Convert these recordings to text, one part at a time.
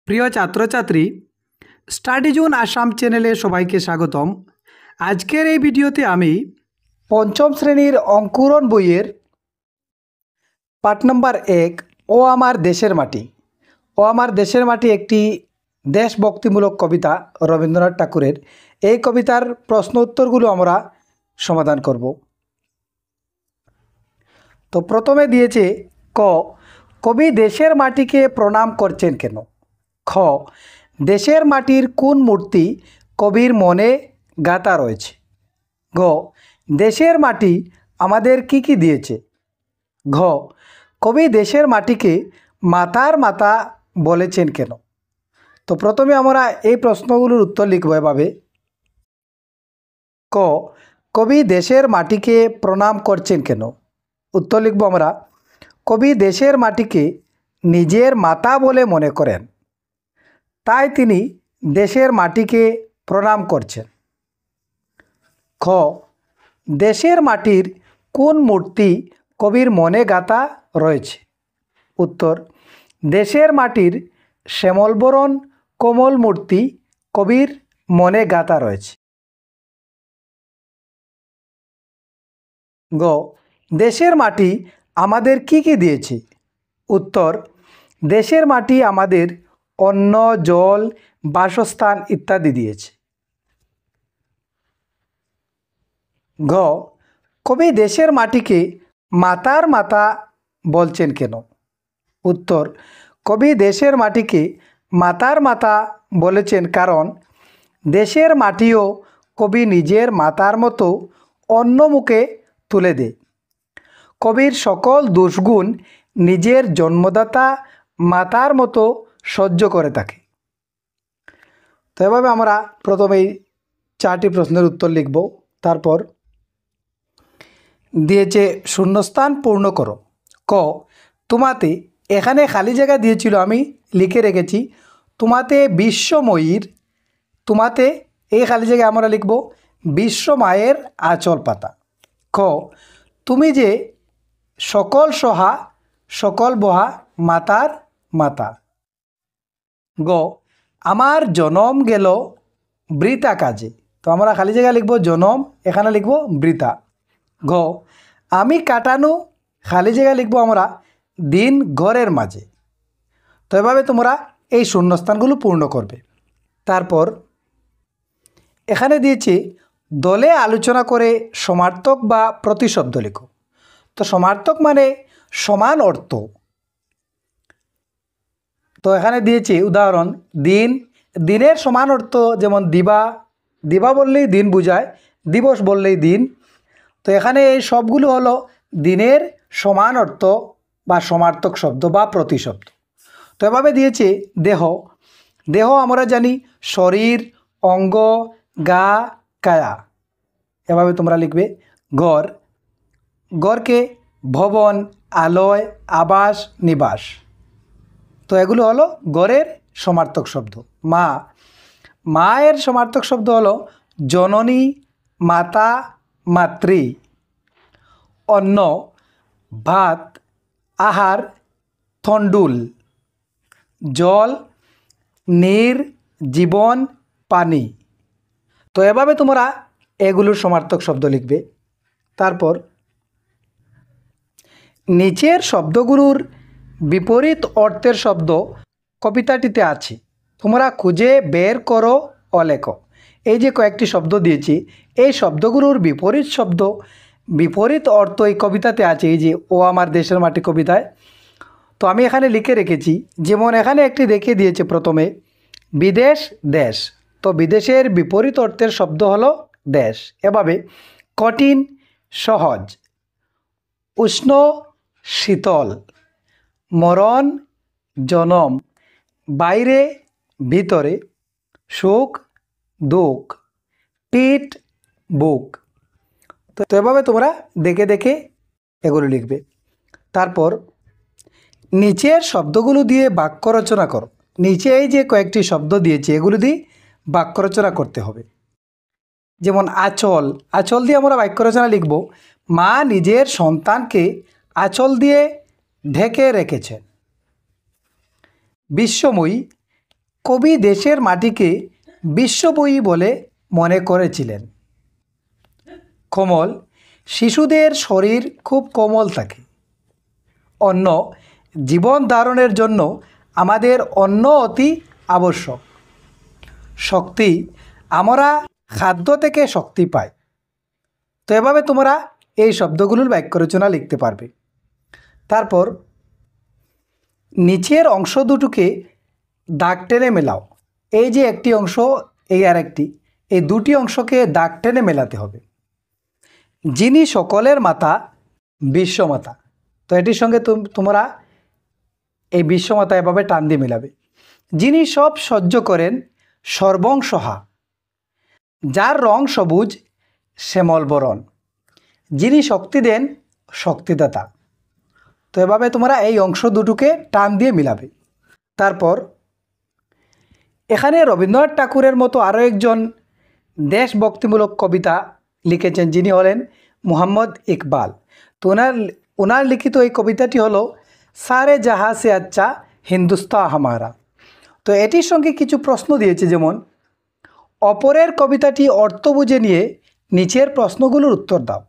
প্রিয় ছাত্রছাত্রী, study zone Assam চ্যানেলে সবাইকে স্বাগতম। আজকের এই ভিডিওতে আমি পঞ্চম শ্রেণীর অঙ্কুরণ বইয়ের পাঠ নম্বর 1 ও আমার দেশের মাটি। ও আমার দেশের মাটি একটি দেশভক্তিমূলক কবিতা রবীন্দ্রনাথ ঠাকুরের। এই কবিতার প্রশ্ন উত্তরগুলো আমরা সমাধান করব। তো প্রথমে দিয়েছে ক, কবি দেশের মাটিকে প্রণাম করছেন কেন? খ, দেশের মাটির কোন মূর্তি কবির মনে গাঁথা রয়েছে? ঘ, দেশের মাটি আমাদের কি কি দিয়েছে? ঘ, কবি দেশের মাটিকে মাতার মাতা বলেছেন কেন? তো প্রথমে আমরা এই প্রশ্নগুলোর উত্তর লিখব এভাবে। ক, কবি দেশের মাটিকে প্রণাম করছেন কেন? উত্তর লিখব আমরা, কবি দেশের মাটিকে নিজের মাতা বলে মনে করেন, তাই তিনি দেশের মাটিকে প্রণাম করছেন। খ, দেশের মাটির কোন মূর্তি কবির মনে গাঁথা রয়েছে? উত্তর, দেশের মাটির শ্যামলবরণ কোমল মূর্তি কবির মনে গাঁথা রয়েছে। গ, দেশের মাটি আমাদের কি কি দিয়েছে? উত্তর, দেশের মাটি আমাদের অন্ন, জল, বাসস্থান ইত্যাদি দিয়েছে। ঘ, কবি দেশের মাটিকে মাতার মাতা বলছেন কেন? উত্তর, কবি দেশের মাটিকে মাতার মাতা বলেছেন কারণ দেশের মাটিও কবি নিজের মাতার মতো অন্য মুখে তুলে দেয়। কবির সকল দোষগুণ নিজের জন্মদাতা মাতার মতো সহ্য করে থাকে। তো এভাবে আমরা প্রথমেই 4টি প্রশ্নের উত্তর লিখব। তারপর দিয়েছে শূন্যস্থান পূর্ণ করো। ক, তোমাতে, এখানে খালি জায়গা দিয়েছিল, আমি লিখে রেখেছি তোমাতে বিশ্বময়ীর। তোমাতে এই খালি জায়গায় আমরা লিখব বিশ্ব মায়ের আঁচল পাতা। খ, তুমি যে সকল সহা সকল বহা মাতার মাতা। গ, আমার জনম গেল বৃথা কাজে। তো আমরা খালি জায়গায় লিখব জনম, এখানে লিখব বৃথা। ঘ, আমি কাটানো, খালি জায়গায় লিখব আমরা দিন ঘরের মাঝে। তো এভাবে তোমরা এই শূন্যস্থানগুলো পূর্ণ করবে। তারপর এখানে দিয়েছে দলে আলোচনা করে সমার্থক বা প্রতিশব্দ লেখো। তো সমার্থক মানে সমান অর্থ। তো এখানে দিয়েছে উদাহরণ দিন, দিনের সমান অর্থ যেমন দিবা, দিবা বললেই দিন বোঝায়, দিবস বললেই দিন। তো এখানে এই সবগুলো হলো দিনের সমান অর্থ বা সমার্থক শব্দ বা প্রতিশব্দ। তো এভাবে দিয়েছে দেহ। দেহ আমরা জানি শরীর, অঙ্গ, গা, কায়া। এভাবে তোমরা লিখবে। ঘর, ঘরকে ভবন, আলয়, আবাস, নিবাস। তো এগুলো হলো ঘরের সমার্থক শব্দ। মা, মায়ের সমার্থক শব্দ হলো জননী, মাতা, মাতৃ। অন্ন, ভাত, আহার, থন্ডুল। জল, নীর, জীবন, পানি। তো এভাবে তোমরা এগুলোর সমার্থক শব্দ লিখবে। তারপর নিচের শব্দগুলোর বিপরীত অর্থের শব্দ কবিতাটিতে আছে, তোমরা খুঁজে বের করো ও লেখো। এই যে কয়েকটি শব্দ দিয়েছি, এই শব্দগুলোর বিপরীত শব্দ, বিপরীত অর্থ এই কবিতাতে আছে। এই যে ও আমার দেশের মাটি কবিতায়। তো আমি এখানে লিখে রেখেছি, যেমন এখানে একটি দেখিয়ে দিয়েছে প্রথমে বিদেশ, দেশ। তো বিদেশের বিপরীত অর্থের শব্দ হলো দেশ। এভাবে কঠিন, সহজ, উষ্ণ, শীতল, মরণ, জনম, বাইরে, ভিতরে, সুখ, দুঃখ, পিঠ, বুক। তো এভাবে তোমরা দেখে দেখে এগুলো লিখবে। তারপর নিচের শব্দগুলো দিয়ে বাক্য রচনা করো। নিচে এই যে কয়েকটি শব্দ দিয়েছে, এগুলো দিয়ে বাক্য রচনা করতে হবে। যেমন আঁচল, আঁচল দিয়ে আমরা বাক্য রচনা লিখব, মা নিজের সন্তানকে আঁচল দিয়ে ঢেকে রেখেছেন। বিশ্বময়ী, কবি দেশের মাটিকে বিশ্ববয়ী বলে মনে করেছিলেন? কোমল, শিশুদের শরীর খুব কোমল থাকে। অন্ন, জীবন ধারণের জন্য আমাদের অন্ন অতি আবশ্যক। শক্তি, আমরা খাদ্য থেকে শক্তি পাই। তো এভাবে তোমরা এই শব্দগুলোর বাক্য রচনা লিখতে পারবে। তারপর নিচের অংশ দুটোকে দাগ টেনে মেলাও। এই যে একটি অংশ, এই আর একটি, এই দুটি অংশকে দাগ টেনে মেলাতে হবে। যিনি সকলের মাতা, বিশ্বমাতা। তো এটির সঙ্গে তোমরা এই বিশ্বমাতা এভাবে টান দিয়ে মেলাবে। যিনি সব সহ্য করেন, সর্বংসহা। যার রং সবুজ, শ্যামল বরণ। যিনি শক্তি দেন, শক্তিদাতা। তো এভাবে তোমরা এই অংশ দুটোকে টান দিয়ে মিলাবে। তারপর এখানে রবীন্দ্রনাথ ঠাকুরের মতো আরও একজন দেশভক্তিমূলক কবিতা লিখেছেন, যিনি হলেন মোহাম্মদ ইকবাল। তো ওনার লিখিত এই কবিতাটি হলো সারে জাহা সে আচ্ছা হিন্দুস্তান হামারা। তো এটির সঙ্গে কিছু প্রশ্ন দিয়েছে, যেমন অপরের কবিতাটি অর্থ বুঝে নিয়ে নিচের প্রশ্নগুলোর উত্তর দাও।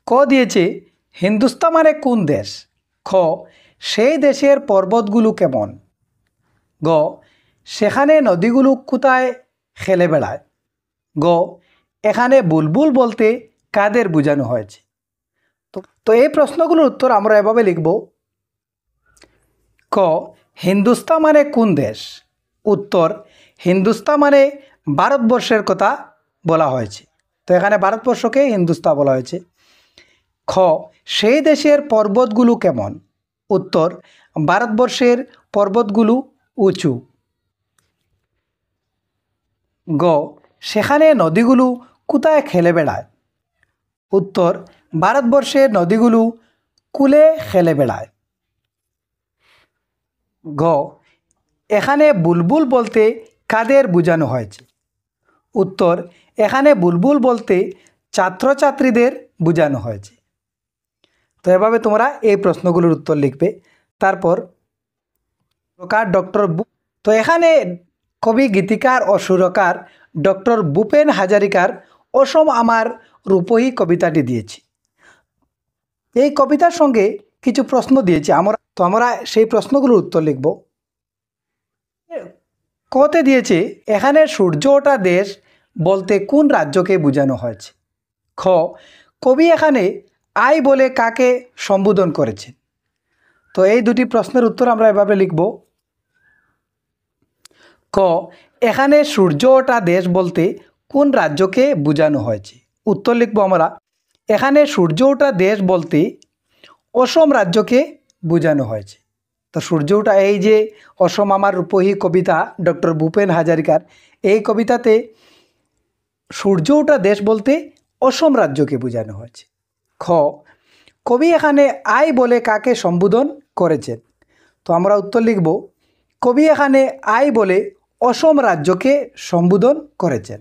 ক দিয়েছে হিন্দুস্তান মানে কোন দেশ? খ সেই দেশের পর্বতগুলো কেমন? গ সেখানে নদীগুলো কোথায় খেলে বেড়ায়? গ এখানে বুলবুল বলতে কাদের বোঝানো হয়েছে? তো এই প্রশ্নগুলোর উত্তর আমরা এভাবে লিখব। ক হিন্দুস্তান মানে কোন দেশ? উত্তর হিন্দুস্তান মানে ভারতবর্ষের কথা বলা হয়েছে। তো এখানে ভারতবর্ষকে হিন্দুস্তান বলা হয়েছে। খ সেই দেশের পর্বতগুলো কেমন? উত্তর ভারতবর্ষের পর্বতগুলো উঁচু। গ সেখানে নদীগুলো কোথায় খেলে বেড়ায়? উত্তর ভারতবর্ষের নদীগুলো কূলে খেলে বেড়ায়। গ এখানে বুলবুল বলতে কাদের বোঝানো হয়েছে? উত্তর এখানে বুলবুল বলতে ছাত্রছাত্রীদের বোঝানো হয়েছে। তো এভাবে তোমরা এই প্রশ্নগুলোর উত্তর লিখবে। তারপর তো এখানে কবি, গীতিকার ও সুরকার ডক্টর ভূপেন হাজারিকার অসম আমার রূপহী কবিতাটি দিয়েছি। এই কবিতার সঙ্গে কিছু প্রশ্ন দিয়েছি আমরা সেই প্রশ্নগুলোর উত্তর লিখব। কতে দিয়েছে এখানে সূর্য ওঠা দেশ বলতে কোন রাজ্যকে বোঝানো হয়েছে? খ কবি এখানে আই বলে কাকে সম্বোধন করেছেন? তো এই দুটি প্রশ্নের উত্তর আমরা এভাবে লিখব। ক এখানে সূর্য ওঠা দেশ বলতে কোন রাজ্যকে বোঝানো হয়েছে? উত্তর লিখব আমরা, এখানে সূর্য ওঠা দেশ বলতে অসম রাজ্যকে বোঝানো হয়েছে। তো সূর্য ওঠা, এই যে অসম আমার রূপহী কবিতা ডক্টর ভূপেন হাজারিকার, এই কবিতাতে সূর্য ওঠা দেশ বলতে অসম রাজ্যকে বোঝানো হয়েছে। খ কবি এখানে আই বলে কাকে সম্বোধন করেছেন? তো আমরা উত্তর লিখব, কবি এখানে আই বলে অসম রাজ্যকে সম্বোধন করেছেন।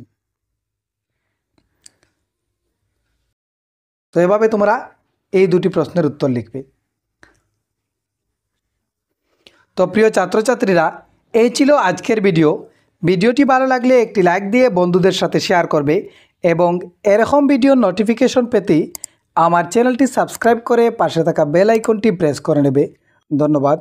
তো এভাবে তোমরা এই দুটি প্রশ্নের উত্তর লিখবে। তো প্রিয় ছাত্রছাত্রীরা, এই ছিল আজকের ভিডিওটি ভালো লাগলে একটি লাইক দিয়ে বন্ধুদের সাথে শেয়ার করবে এবং এরকম ভিডিওর নোটিফিকেশন পেতে আমার চ্যানেলটি সাবস্ক্রাইব করে পাশে থাকা বেল আইকনটি প্রেস করে নেবে। ধন্যবাদ।